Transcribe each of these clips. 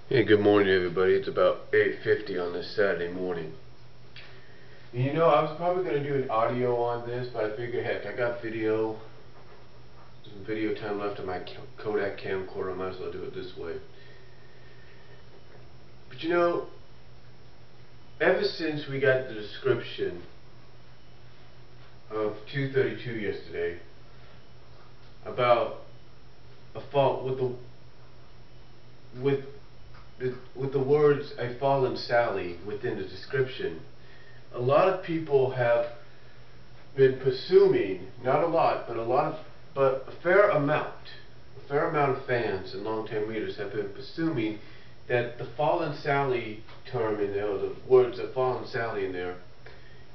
Hey, good morning everybody. It's about 8:50 on this Saturday morning. You know, I was probably going to do an audio on this, but I figured, heck, I got video, some video time left on my Kodak camcorder. I might as well do it this way. But you know, ever since we got the description of 232 yesterday about a fault with the words "a fallen Sally" within the description, a lot of people have been presuming, not a lot, but a fair amount of fans and long-term readers have been presuming that the fallen Sally term in there, or the words "a fallen Sally" in there,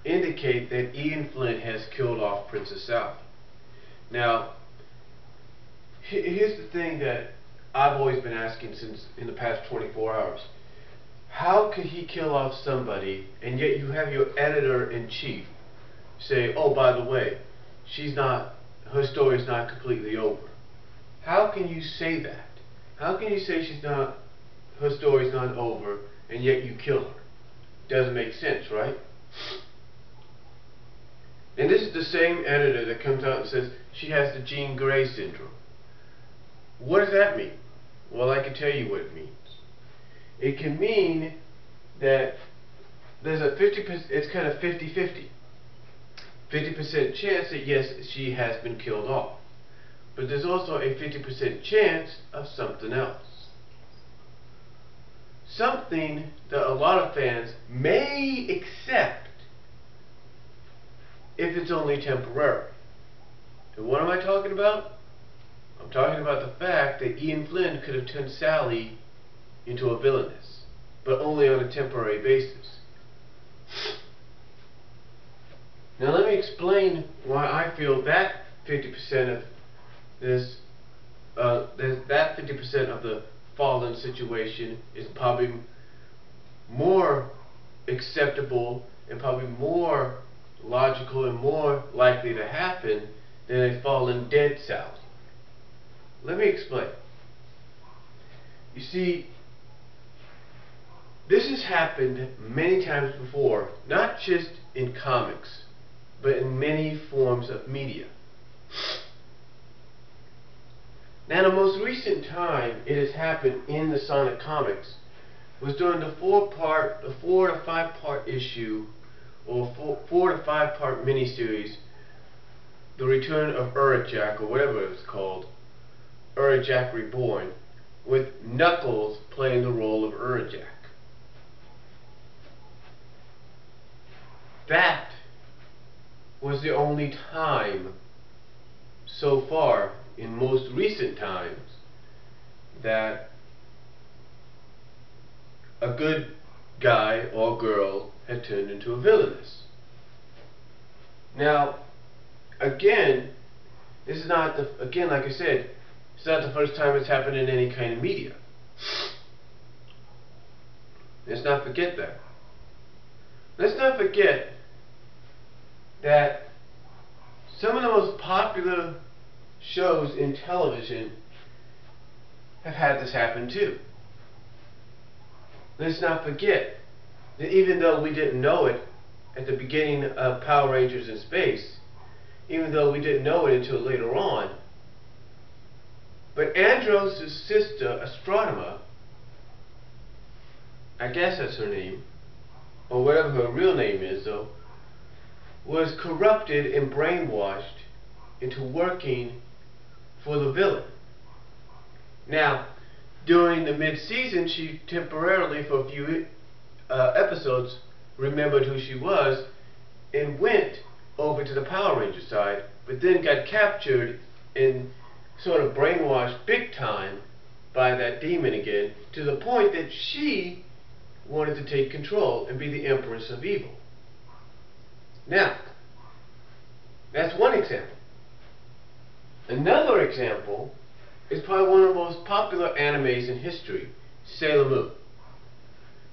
indicate that Ian Flynn has killed off Princess Sally. Now, here's the thing that I've always been asking since in the past 24 hours. How could he kill off somebody, and yet you have your editor-in-chief say, oh, by the way, her story's not completely over? How can you say that? How can you say her story's not over, and yet you kill her? Doesn't make sense, right? And this is the same editor that comes out and says she has the Jean Grey syndrome. What does that mean? Well, I can tell you what it means. It can mean that there's a 50%, it's kind of 50-50. 50% chance that yes, she has been killed off. But there's also a 50% chance of something else. Something that a lot of fans may accept if it's only temporary. And what am I talking about? I'm talking about the fact that Ian Flynn could have turned Sally into a villainess, but only on a temporary basis. Now let me explain why I feel that 50% of this, that 50% of the fallen situation is probably more acceptable and probably more logical and more likely to happen than a fallen dead Sally. Let me explain. You see, this has happened many times before, not just in comics, but in many forms of media. Now, the most recent time it has happened in the Sonic comics was during the 4 to 5 part issue, or 4 to 5 part miniseries, The Return of Urajak, or whatever it was called, Urajak Reborn, with Knuckles playing the role of Urajak. That was the only time so far in most recent times that a good guy or girl had turned into a villainess. Now, again, this is not like I said, it's not the first time it's happened in any kind of media. Let's not forget that. Let's not forget that some of the most popular shows in television have had this happen too. Let's not forget that even though we didn't know it at the beginning of Power Rangers in Space, even though we didn't know it until later on, but Andros' sister, Astronema, I guess that's her name, or whatever her real name is though, was corrupted and brainwashed into working for the villain. Now, during the mid-season, she temporarily, for a few episodes, remembered who she was and went over to the Power Ranger side, but then got captured and sort of brainwashed big time by that demon again, to the point that she wanted to take control and be the Empress of Evil. Now, that's one example. Another example is probably one of the most popular animes in history, Sailor Moon.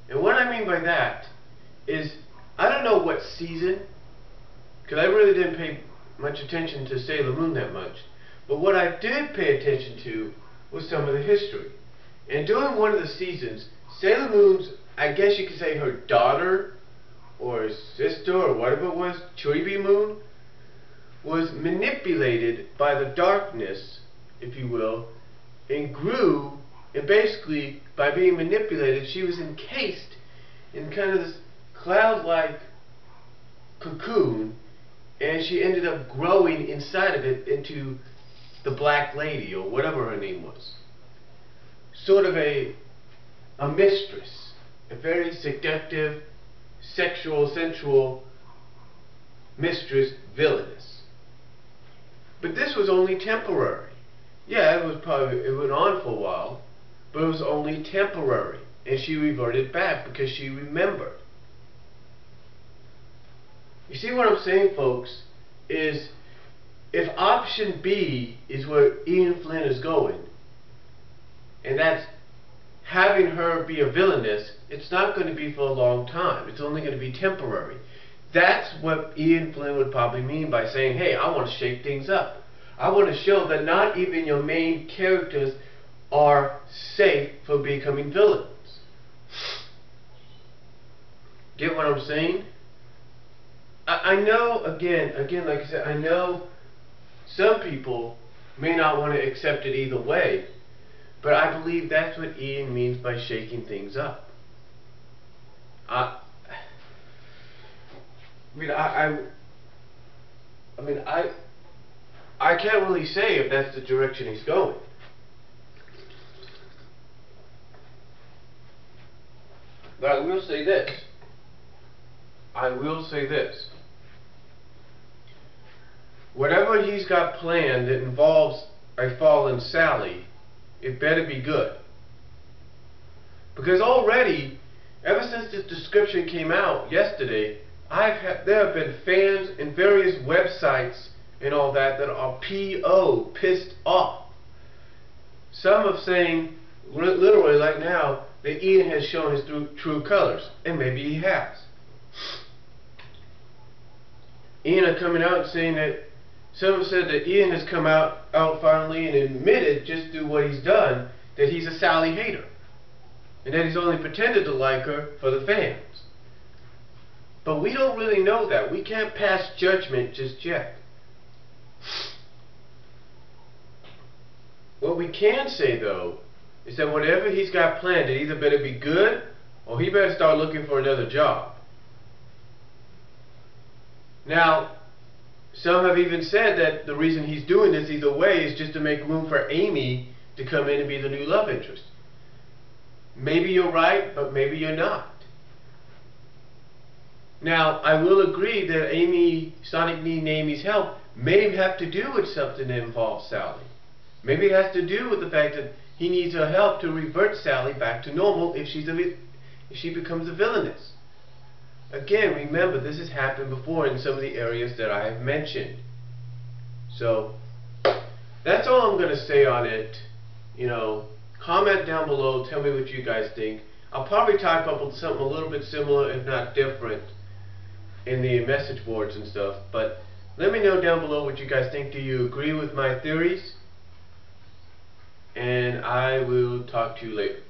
And what I mean by that is, I don't know what season, because I really didn't pay much attention to Sailor Moon that much, but what I did pay attention to was some of the history. And during one of the seasons, Sailor Moon's, I guess you could say her daughter, or sister, or whatever it was, Chibi Moon, was manipulated by the darkness, if you will, and grew, and basically, by being manipulated, she was encased in kind of this cloud-like cocoon, and she ended up growing inside of it into the Black Lady, or whatever her name was. Sort of a mistress, a very seductive, sexual, sensual mistress, villainess. But this was only temporary. Yeah, it went on for a while, but it was only temporary, and she reverted back because she remembered. You see what I'm saying, folks, is if option B is where Ian Flynn is going, and that's having her be a villainess, it's not going to be for a long time. It's only going to be temporary. That's what Ian Flynn would probably mean by saying, hey, I want to shake things up. I want to show that not even your main characters are safe for becoming villains. Get what I'm saying? I know, again, like I said, I know some people may not want to accept it either way, but I believe that's what Ian means by shaking things up. I can't really say if that's the direction he's going. But I will say this. Whatever he's got planned that involves a fallen Sally, it better be good. Because already, ever since this description came out yesterday, there have been fans and various websites and all that are pissed off. Some are saying, literally like now, that Ian has shown his true colors. And maybe he has. Ian are coming out and saying that, some have said that Ian has come out finally and admitted, just through what he's done, that he's a Sally hater. And that he's only pretended to like her for the fans. But we don't really know that. We can't pass judgment just yet. What we can say, though, is that whatever he's got planned, it either better be good, or he better start looking for another job. Now, some have even said that the reason he's doing this either way is just to make room for Amy to come in and be the new love interest. Maybe you're right, but maybe you're not. Now, I will agree that Amy, Sonic needing Amy's help may have to do with something that involves Sally. Maybe it has to do with the fact that he needs her help to revert Sally back to normal if she becomes a villainess. Again, remember, this has happened before in some of the areas that I have mentioned. So, that's all I'm going to say on it. You know, comment down below, tell me what you guys think. I'll probably type up something a little bit similar, if not different, in the message boards and stuff. But let me know down below what you guys think. Do you agree with my theories? And I will talk to you later.